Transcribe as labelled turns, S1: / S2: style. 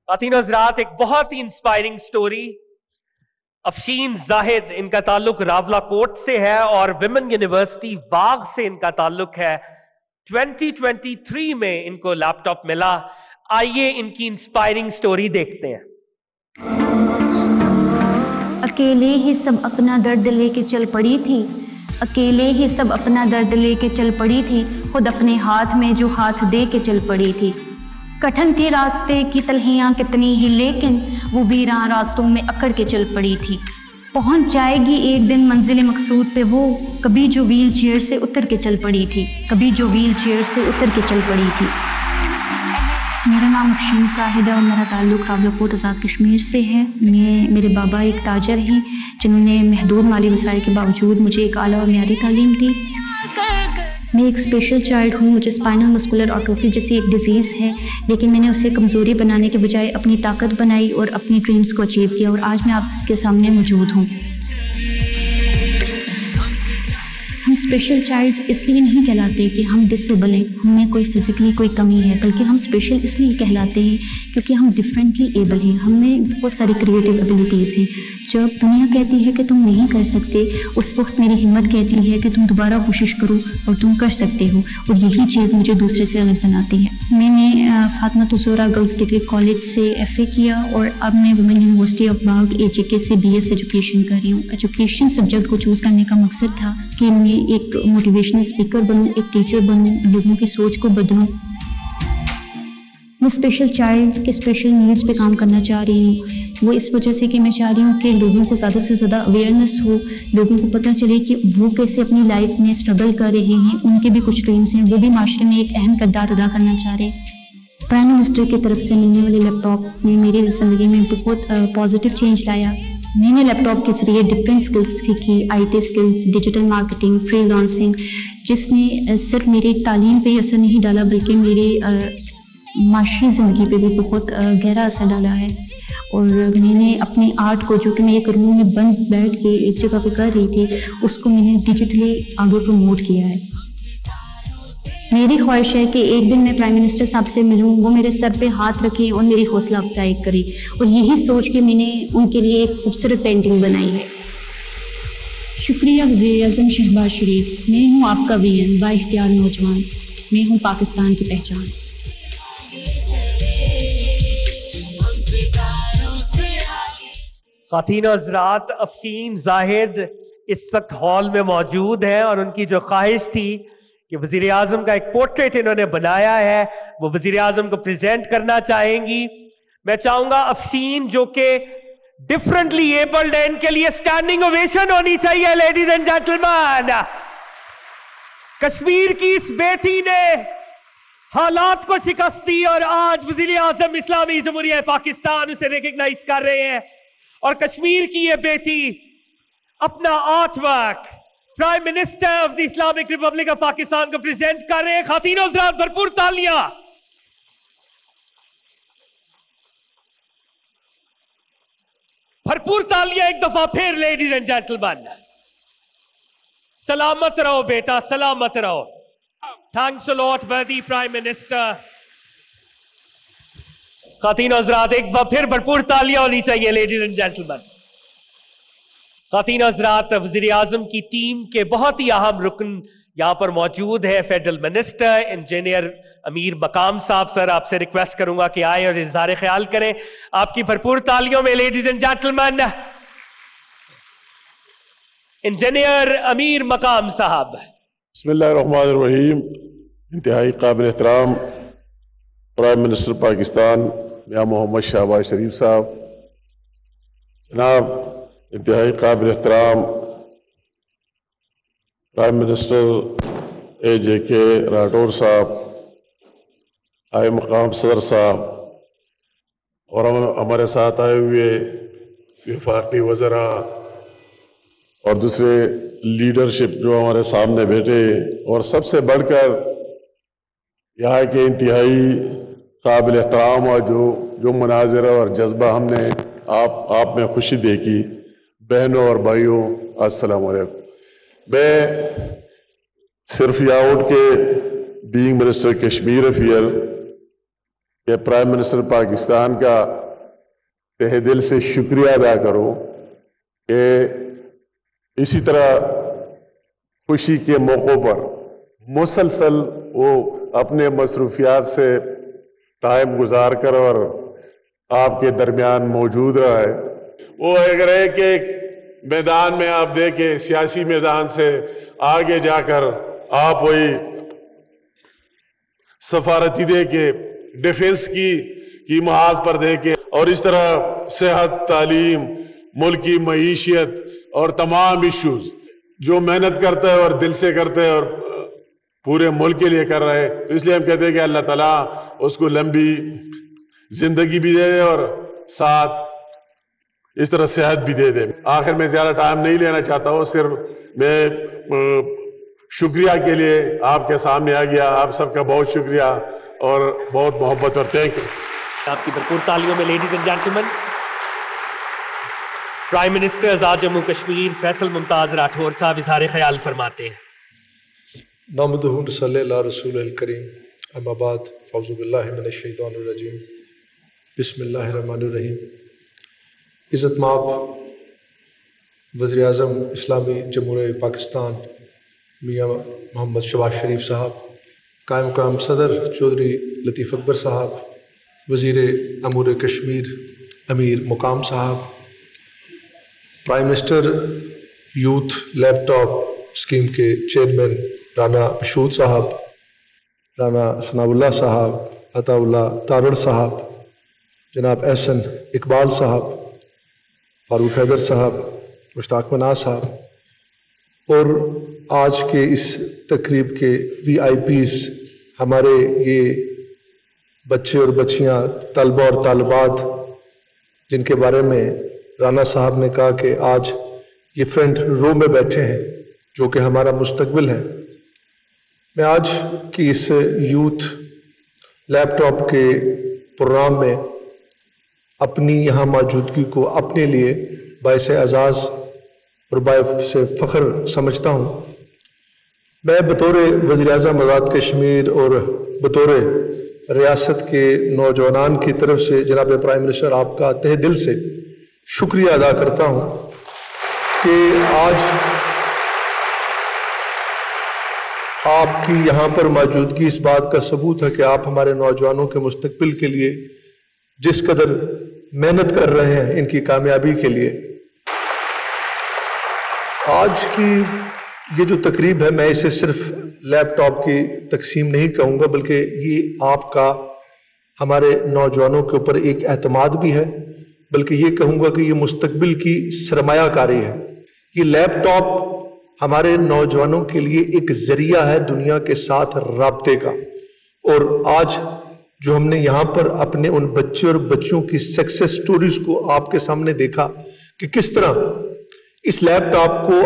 S1: خواتین حضرات، ایک بہت ہی انسپائرنگ سٹوری. افشین زاہد، ان کا تعلق راولا کوٹ سے ہے اور ویمن یونیورسٹی باغ سے ان کا تعلق ہے. 2023 میں ان کو لیپ ٹاپ ملا. آئیے ان کی انسپائرنگ سٹوری دیکھتے ہیں.
S2: اکیلے ہی سب اپنا درد لے کے چل پڑی تھی، اکیلے ہی سب اپنا درد لے کے چل پڑی تھی، خود اپنے ہاتھ میں جو ہاتھ دے کے چل پڑی تھی. کٹھن تھی راستے کی تلہیاں کتنی ہی، لیکن وہ ویراں راستوں میں اکڑ کے چل پڑی تھی. پہنچ جائے گی ایک دن منزل مقصود پہ وہ، کبھی جو ویل چیئر سے اتر کے چل پڑی تھی، کبھی جو ویل چیئر سے اتر کے چل پڑی تھی. میرا نام افشین زاہد ہے اور میرا تعلق راولا کوٹ آزاد کشمیر سے ہے. میرے بابا ایک تاجر ہیں جنہوں نے محدود مالی وسائل کے باوجود مجھے ایک اعلیٰ اور معیاری تعلیم دی. میں ایک اسپیشل چائلڈ ہوں. مجھے اسپائنل مسکولر آٹروفی جیسی ایک ڈیزیز ہے، لیکن میں نے اسے کمزوری بنانے کے بجائے اپنی طاقت بنائی اور اپنی ڈریمز کو اچیو کیا، اور آج میں آپ سب کے سامنے موجود ہوں. ہم اسپیشل چائلڈز اس لیے نہیں کہلاتے کہ ہم ڈسیبل ہیں، ہم میں کوئی فزیکلی کوئی کمی ہے، بلکہ ہم اسپیشل اس لیے کہلاتے ہیں کیونکہ ہم ڈفرینٹلی ایبل ہیں. ہم میں بہت ساری کریٹیو ایبیلیٹیز ہیں. جب دنیا کہتی ہے کہ تم نہیں کر سکتے، اس وقت میری ہمت کہتی ہے کہ تم دوبارہ کوشش کرو اور تم کر سکتے ہو، اور یہی چیز مجھے دوسرے سے الگ بناتی ہے. میں نے فاطمہ الزہرا گرلز ڈگری کالج سے FA کیا اور اب میں women university of Bagh AJK سے BS ایجوکیشن کر رہی ہوں. ایجوکیشن سبجیکٹ کو چوز کرنے کا مقصد تھا کہ میں ایک موٹیویشنل اسپیکر بنوں، ایک ٹیچر بنوں، لوگوں کی سوچ کو بدلوں. میں اسپیشل چائلڈ کے اسپیشل نیڈس پہ کام کرنا چاہ رہی ہوں. وہ اس وجہ سے کہ میں چاہ رہی ہوں کہ لوگوں کو زیادہ سے زیادہ اویئرنیس ہو، لوگوں کو پتہ چلے کہ وہ کیسے اپنی لائف میں اسٹرگل کر رہے ہیں، ان کے بھی کچھ ڈریمس ہیں، وہ بھی معاشرے میں ایک اہم کردار ادا کرنا چاہ رہے ہیں. پرائم منسٹر کی طرف سے ملنے والے لیپ ٹاپ نے میری زندگی میں بہت پازیٹیو چینج لایا. میں نے لیپ ٹاپ کے ذریعے ڈفرینٹ اسکلس سیکھی، IT skills, digital marketing, free lancing, جس نے صرف میری تعلیم پہ اثر نہیں ڈالا بلکہ میری معاشی زندگی پہ بھی بہت گہرا اثر ڈالا ہے. اور میں نے اپنے آرٹ کو، جو کہ میں ایک روم میں بند بیٹھ کے ایک جگہ پہ کر رہی تھی، اس کو میں نے ڈیجیٹلی آگے پروموٹ کیا ہے. میری خواہش ہے کہ ایک دن میں پرائم منسٹر صاحب سے ملوں، وہ میرے سر پہ ہاتھ رکھیں اور میری حوصلہ افزائی کریں، اور یہی سوچ کے میں نے ان کے لیے ایک خوبصورت پینٹنگ بنائی ہے. شکریہ وزیر اعظم شہباز شریف. میں ہوں آپ کا VN، با اختیار نوجوان. میں ہوں پاکستان کی پہچان.
S1: خواتین و حضرات، افشین زاہد اس وقت ہال میں موجود ہیں اور ان کی جو خواہش تھی کہ وزیر اعظم کا ایک پورٹریٹ انہوں نے بنایا ہے، وہ وزیر اعظم کو پریزنٹ کرنا چاہیں گی. میں چاہوں گا افشین جو کہ ڈفرنٹلی ایبلڈ ہے، ان کے لیے اسٹینڈنگ اویشن ہونی چاہیے. لیڈیز اینڈ جینٹلمین، کشمیر کی اس بیٹی نے حالات کو شکست دی اور آج وزیر اعظم اسلامی جمہوریہ پاکستان اسے ریکگنائز کر رہے ہیں، اور کشمیر کی یہ بیٹی اپنا art work prime minister of the Islamic republic of Pakistan کو پریزنٹ کر رہے ہیں. خواتین و حضرات، بھرپور تالیاں. بھرپور تالیاں ایک دفعہ پھر. لیڈیز اینڈ جینٹلمین، سلامت رہو بیٹا، سلامت رہو. تھینکس اے لاٹ وردی پرائم منسٹر. خواتین و حضرات، ایک بار پھر بھرپور تالیاں ہونی چاہیے. لیڈیز اینڈ جینٹلمین، خواتین و حضرات، وزیر اعظم کی ٹیم کے بہت ہی اہم رکن یہاں پر موجود ہے. فیڈرل منسٹر انجینئر امیر مقام صاحب. سر، آپ سے ریکویسٹ کروں گا کہ آئیں اور اظہار خیال کریں. آپ کی بھرپور تالیوں میں لیڈیز اینڈ جینٹلمین انجینئر امیر مقام صاحب.
S3: بسم اللہ الرحمن الرحیم. انتہائی قابل احترام پرائم منسٹر پاکستان میاں محمد شہباز شریف صاحب، جناب انتہائی قابل احترام پرائم منسٹر AJK راٹور صاحب، آئے مقام صدر صاحب، اور ہمارے ساتھ آئے ہوئے وفاقی وزراء اور دوسرے لیڈرشپ جو ہمارے سامنے بیٹھے، اور سب سے بڑھ کر یہاں کے انتہائی قابل احترام اور جو مناظر اور جذبہ ہم نے آپ میں خوشی دیکھی، بہنوں اور بھائیوں، السلام علیکم. میں صرف یہاں اٹھ کے بینگ منسٹر کشمیر افیئر کہ پرائم منسٹر پاکستان کا تہ دل سے شکریہ ادا کروں کہ اسی طرح خوشی کے موقعوں پر مسلسل وہ اپنے مصروفیات سے ٹائم گزار کر اور آپ کے درمیان موجود رہا ہے. وہ اگر ہے کہ میدان میں آپ دیکھیں سیاسی میدان سے آگے جا کر آپ وہی سفارتی دے کے ڈیفنس کی محاذ پر دیکھیں اور اس طرح صحت تعلیم ملک کی معیشت اور تمام ایشوز جو محنت کرتا ہے اور دل سے کرتا ہے اور پورے ملک کے لیے کر رہا ہے. تو اس لیے ہم کہتے ہیں کہ اللہ تعالیٰ اس کو لمبی زندگی بھی دے دے اور ساتھ اس طرح صحت بھی دے دے. آخر میں زیادہ ٹائم نہیں لینا چاہتا ہوں, صرف میں شکریہ کے لیے آپ کے سامنے آ گیا. آپ سب کا بہت شکریہ اور بہت محبت اور تھینک یو.
S1: آپ کی بھرپور تالیوں میں ladies and gentlemen prime minister Azad Jammu Kashmir Faisal Mumtaz Rathore sahab اظہار خیال فرماتے ہیں.
S4: نحمدہ ونصلی علی رسول الکریم اما بعد فاعوذ باللہ من الشیطان الرجیم بسم اللہ الرحمن الرحیم. عزت مآب وزیر اعظم اسلامی جمہوریہ پاکستان میاں محمد شہباز شریف صاحب، قائم مقام صدر چودھری لطیف اکبر صاحب، وزیر امور کشمیر امیر مقام صاحب، پرائم منسٹر یوتھ لیپ ٹاپ اسکیم کے چیئرمین رانا مشہود صاحب، رانا ثناء اللہ صاحب، عطا اللہ تارڑ صاحب، جناب احسن اقبال صاحب، فاروق حیدر صاحب، مشتاق مناز صاحب، اور آج کے اس تقریب کے وی آئی پیز ہمارے یہ بچے اور بچیاں، طلبہ اور طالبات جن کے بارے میں رانا صاحب نے کہا کہ آج یہ فرنٹ رو میں بیٹھے ہیں جو کہ ہمارا مستقبل ہے. میں آج کی اس یوتھ لیپ ٹاپ کے پروگرام میں اپنی یہاں موجودگی کو اپنے لیے باعث اعزاز اور باعث فخر سمجھتا ہوں. میں بطور وزیر اعظم آزاد کشمیر اور بطور ریاست کے نوجوانان کی طرف سے جناب پرائم منسٹر آپ کا تہ دل سے شکریہ ادا کرتا ہوں کہ آج آپ کی یہاں پر موجودگی اس بات کا ثبوت ہے کہ آپ ہمارے نوجوانوں کے مستقبل کے لیے جس قدر محنت کر رہے ہیں ان کی کامیابی کے لیے. آج کی یہ جو تقریب ہے میں اسے صرف لیپ ٹاپ کی تقسیم نہیں کہوں گا، بلکہ یہ آپ کا ہمارے نوجوانوں کے اوپر ایک اعتماد بھی ہے، بلکہ یہ کہوں گا کہ یہ مستقبل کی سرمایہ کاری ہے. یہ لیپ ٹاپ ہمارے نوجوانوں کے لیے ایک ذریعہ ہے دنیا کے ساتھ رابطے کا. اور آج جو ہم نے یہاں پر اپنے ان بچے اور بچیوں کی سکسیس سٹوریز کو آپ کے سامنے دیکھا کہ کس طرح اس لیپ ٹاپ کو